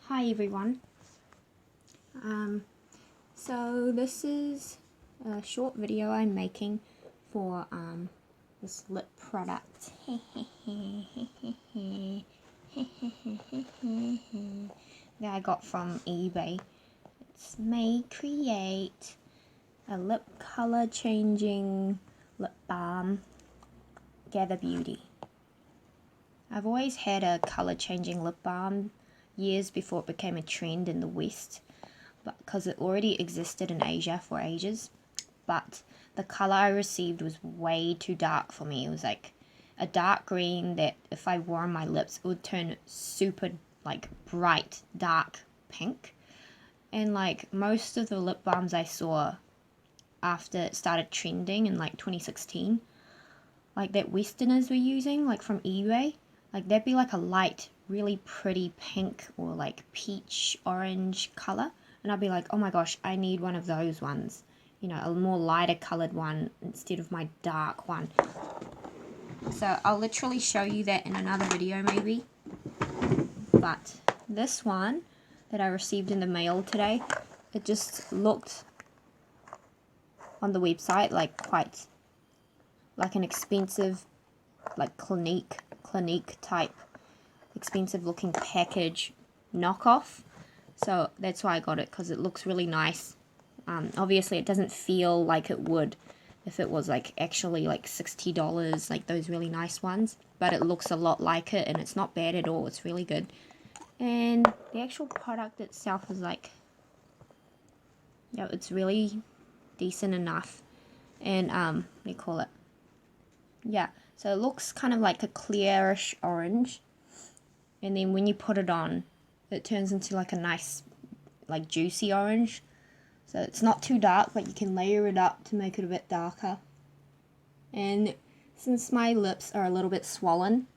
Hi everyone. So this is a short video I'm making for this lip product that I got from eBay. It's Maycreate, a lip color changing lip balm, Gather Beauty. I've always had a color changing lip balm years before it became a trend in the West, because it already existed in Asia for ages, but the color I received was way too dark for me. It was like a dark green that if I wore on my lips it would turn super like bright dark pink. And like most of the lip balms I saw after it started trending in like 2016, like that Westerners were using, like from eBay, like that'd be like a light, really pretty pink or like peach orange color, and I'd be like, oh my gosh, I need one of those ones, you know, a more lighter colored one instead of my dark one. So I'll literally show you that in another video maybe, but this one that I received in the mail today, it just looked on the website like quite like an expensive, like Clinique type expensive looking package knockoff. So that's why I got it, because it looks really nice. Obviously it doesn't feel like it would if it was like actually like $60, like those really nice ones, but it looks a lot like it and it's not bad at all. It's really good. And the actual product itself is like, yeah, it's really decent enough. And what do you call it? Yeah, so it looks kind of like a clearish orange, and then when you put it on, it turns into like a nice, like juicy orange. So it's not too dark, but you can layer it up to make it a bit darker. And since my lips are a little bit swollen,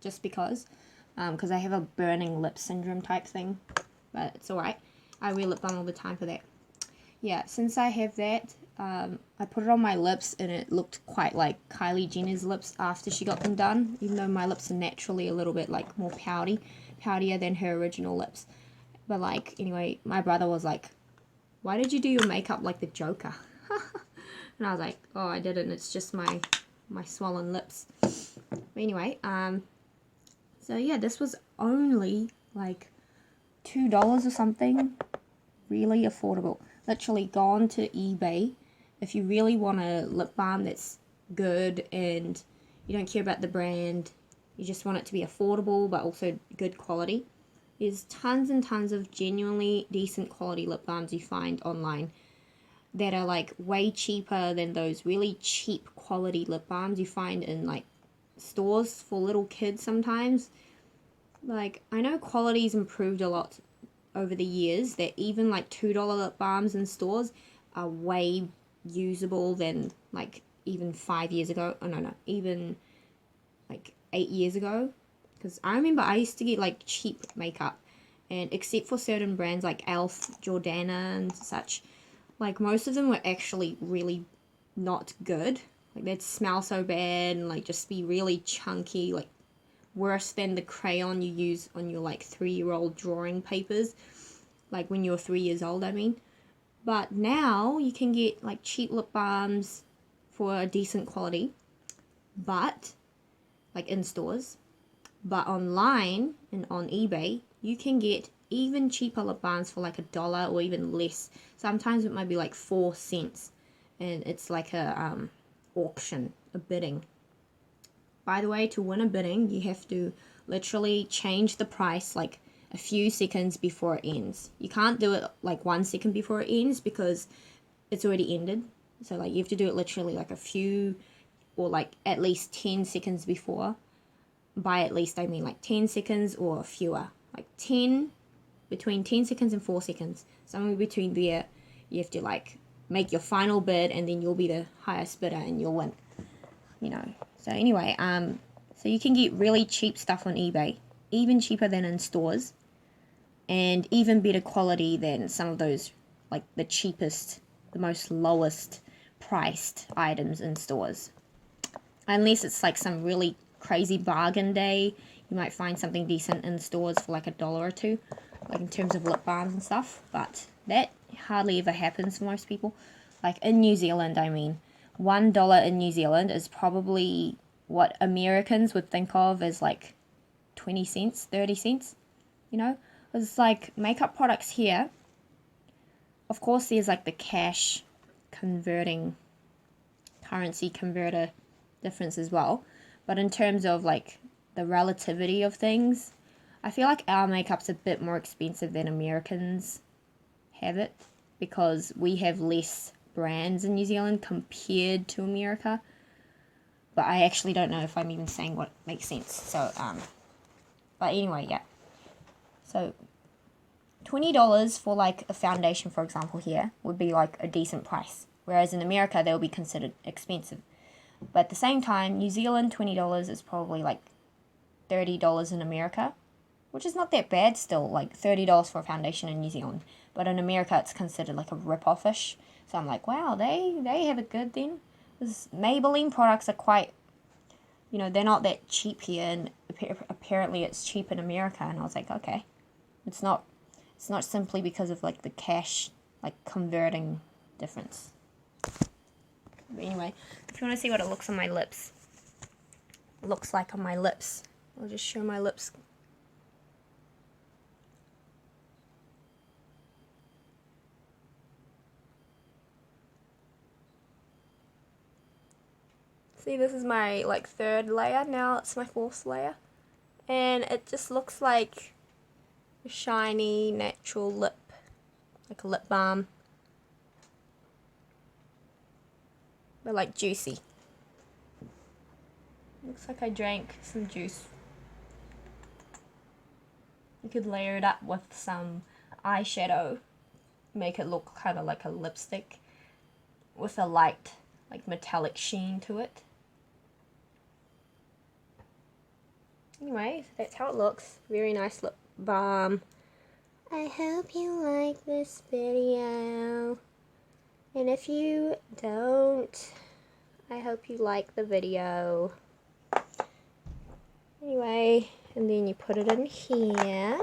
just because I have a burning lip syndrome type thing, but it's alright. I wear lip balm all the time for that. Yeah, since I have that, I put it on my lips and it looked quite like Kylie Jenner's lips after she got them done, even though my lips are naturally a little bit like more poutier than her original lips. But like, anyway, my brother was like, why did you do your makeup like the Joker? And I was like, oh, I didn't, it's just my swollen lips. But anyway, so yeah, this was only like $2 or something, really affordable. Literally go on to eBay if you really want a lip balm that's good and you don't care about the brand, you just want it to be affordable but also good quality. There's tons and tons of genuinely decent quality lip balms you find online that are like way cheaper than those really cheap quality lip balms you find in like stores for little kids sometimes. Like, I know quality's improved a lot over the years, that even like $2 lip balms in stores are way usable than like even 5 years ago. Oh no, even like 8 years ago. Because I remember I used to get like cheap makeup, and except for certain brands like Elf, Jordana and such, like most of them were actually really not good. Like they'd smell so bad and like just be really chunky, like worse than the crayon you use on your like 3-year-old drawing papers, like when you're 3 years old, I mean. But now you can get like cheap lip balms for a decent quality, but like in stores, but online and on eBay you can get even cheaper lip balms for like $1 or even less. Sometimes it might be like 4 cents, and it's like a auction, a bidding. By the way, to win a bidding, you have to literally change the price like a few seconds before it ends. You can't do it like 1 second before it ends because it's already ended. So like you have to do it literally like a few, or like at least 10 seconds before. By at least I mean like 10 seconds or fewer. Like between 10 seconds and 4 seconds. Somewhere between there, you have to like make your final bid, and then you'll be the highest bidder and you'll win. You know. So anyway, so you can get really cheap stuff on eBay, even cheaper than in stores, and even better quality than some of those, like the cheapest, the most lowest priced items in stores. Unless it's like some really crazy bargain day, you might find something decent in stores for like $1 or $2, like in terms of lip balms and stuff, but that hardly ever happens for most people. Like in New Zealand, I mean, $1 in New Zealand is probably what Americans would think of as like 20 cents, 30 cents, you know? It's like makeup products here, of course there's like the cash converting, currency converter difference as well, but in terms of like the relativity of things, I feel like our makeup's a bit more expensive than Americans have it, because we have less brands in New Zealand compared to America. But I actually don't know if I'm even saying what makes sense. So, but anyway, yeah. So, $20 for like a foundation, for example, here would be like a decent price. Whereas in America, they'll be considered expensive. But at the same time, New Zealand, $20 is probably like $30 in America, which is not that bad still, like $30 for a foundation in New Zealand. But in America, it's considered like a rip-off-ish. So I'm like, wow, they have it good then. Because Maybelline products are quite, you know, they're not that cheap here, and apparently it's cheap in America. And I was like, okay, it's not simply because of like the cash, like converting difference. But anyway, if you want to see what it looks like on my lips, I'll just show my lips. See, this is my like 3rd layer, now it's my 4th layer, and it just looks like a shiny natural lip, like a lip balm, but like juicy. Looks like I drank some juice. You could layer it up with some eyeshadow, make it look kind of like a lipstick with a light, like metallic sheen to it. Anyway, so that's how it looks. Very nice lip balm. I hope you like this video. And if you don't, I hope you like the video. Anyway, and then you put it in here,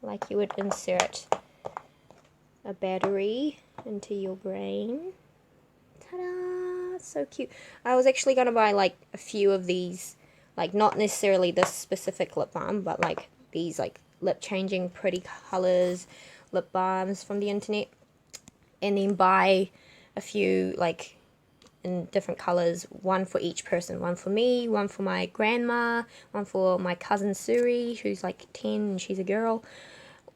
like you would insert a battery into your brain. Ta-da! So cute. I was actually going to buy like a few of these, like not necessarily this specific lip balm, but like these like lip changing pretty colors lip balms from the internet, and then buy a few like in different colors, one for each person, one for me, one for my grandma, one for my cousin Suri, who's like 10 and she's a girl,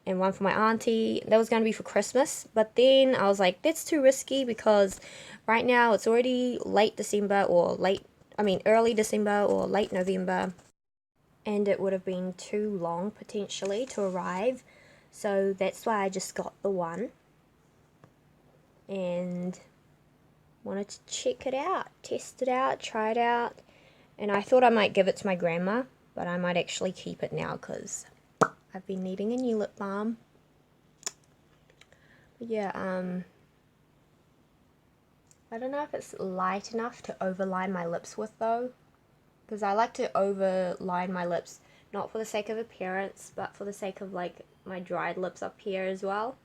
and one for my auntie. That was going to be for Christmas, but then I was like, that's too risky, because right now it's already late December, or early December or late November, and it would have been too long potentially to arrive. So that's why I just got the one and wanted to check it out, test it out, try it out. And I thought I might give it to my grandma, but I might actually keep it now because I've been needing a new lip balm. But yeah, I don't know if it's light enough to overline my lips with though, because I like to overline my lips, not for the sake of appearance, but for the sake of like my dried lips up here as well,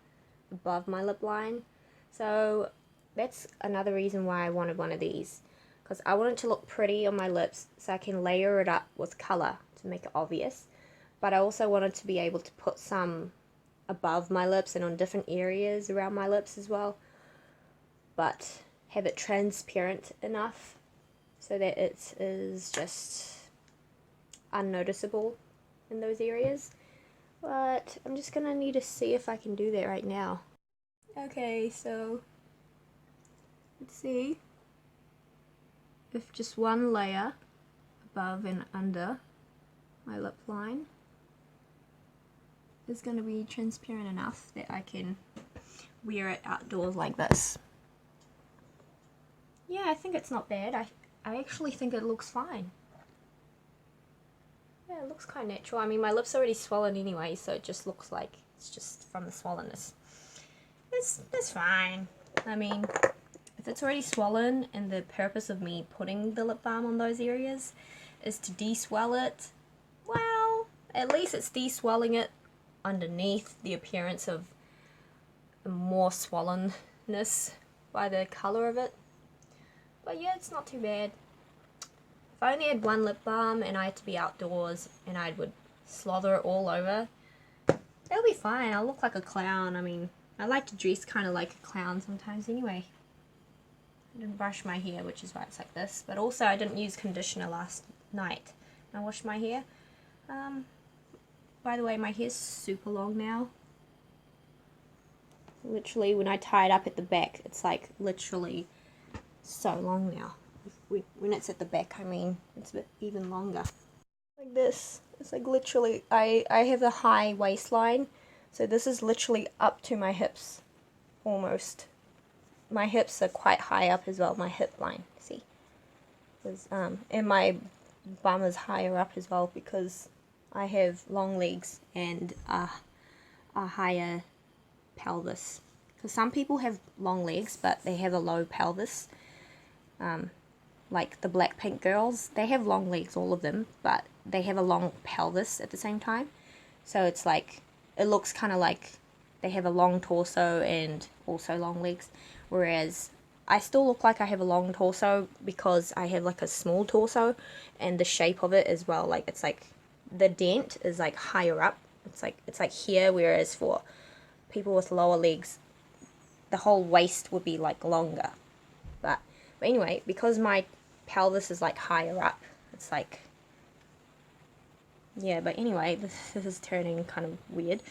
above my lip line. So that's another reason why I wanted one of these, because I want it to look pretty on my lips so I can layer it up with colour to make it obvious, but I also wanted to be able to put some above my lips and on different areas around my lips as well, but have it transparent enough so that it is just unnoticeable in those areas. But I'm just gonna need to see if I can do that right now. Okay, so let's see if just one layer above and under my lip line is going to be transparent enough that I can wear it outdoors like this. Yeah, I think it's not bad. I actually think it looks fine. Yeah, it looks kind of natural. I mean, my lips are already swollen anyway, so it just looks like it's just from the swollenness. It's fine. I mean, if it's already swollen and the purpose of me putting the lip balm on those areas is to de-swell it, well, at least it's de-swelling it underneath the appearance of more swollenness by the colour of it. But yeah, it's not too bad. If I only had one lip balm and I had to be outdoors and I would slather it all over, it'll be fine. I'll look like a clown. I mean, I like to dress kind of like a clown sometimes anyway. I didn't brush my hair, which is why it's like this. But also, I didn't use conditioner last night. I washed my hair. By the way, my hair's super long now. Literally, when I tie it up at the back, it's like literally so long now. When it's at the back, I mean, it's a bit even longer. Like this. It's like literally, I have a high waistline, so this is literally up to my hips, almost. My hips are quite high up as well, my hip line, see? And my bum is higher up as well because I have long legs and a higher pelvis. Because some people have long legs, but they have a low pelvis. Like the Blackpink girls, they have long legs, all of them, but they have a long pelvis at the same time. So it's like, it looks kind of like they have a long torso and also long legs. Whereas I still look like I have a long torso because I have like a small torso, and the shape of it as well, like it's like the dent is like higher up. It's like here, whereas for people with lower legs, the whole waist would be like longer. But anyway, because my pelvis is like higher up, it's like, yeah. But anyway, this is turning kind of weird.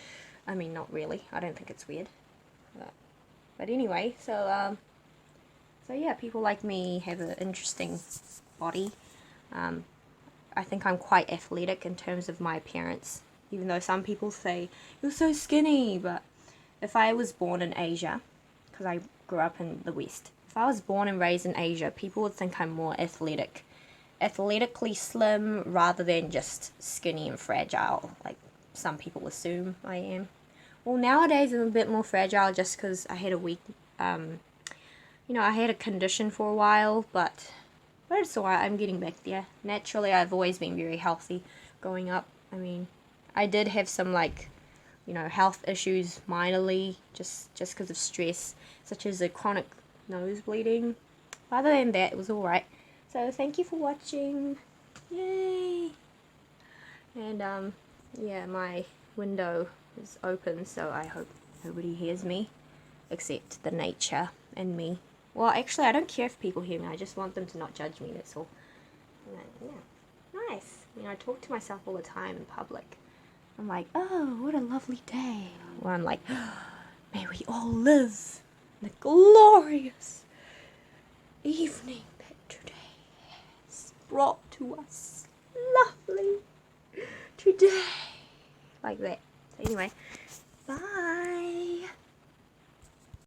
I mean, not really. I don't think it's weird. But anyway, so yeah, people like me have an interesting body. I think I'm quite athletic in terms of my appearance, even though some people say, you're so skinny. But if I was born in Asia, because I grew up in the West, if I was born and raised in Asia, people would think I'm more athletically slim rather than just skinny and fragile, like some people assume I am. Well, nowadays I'm a bit more fragile just because I had a week, you know, I had a condition for a while, but it's alright, I'm getting back there. Naturally, I've always been very healthy growing up. I mean, I did have some, like, you know, health issues minorly, just because of stress, such as a chronic nose bleeding. Other than that, it was alright. So, thank you for watching. Yay! And, yeah, my window is open, so I hope nobody hears me except the nature and me. Well, actually, I don't care if people hear me. I just want them to not judge me, that's all. Yeah, nice. You know, I talk to myself all the time in public. I'm like, oh, what a lovely day. Or I'm like, may we all live in the glorious evening that today has brought to us. Lovely today. Like that. So anyway, bye.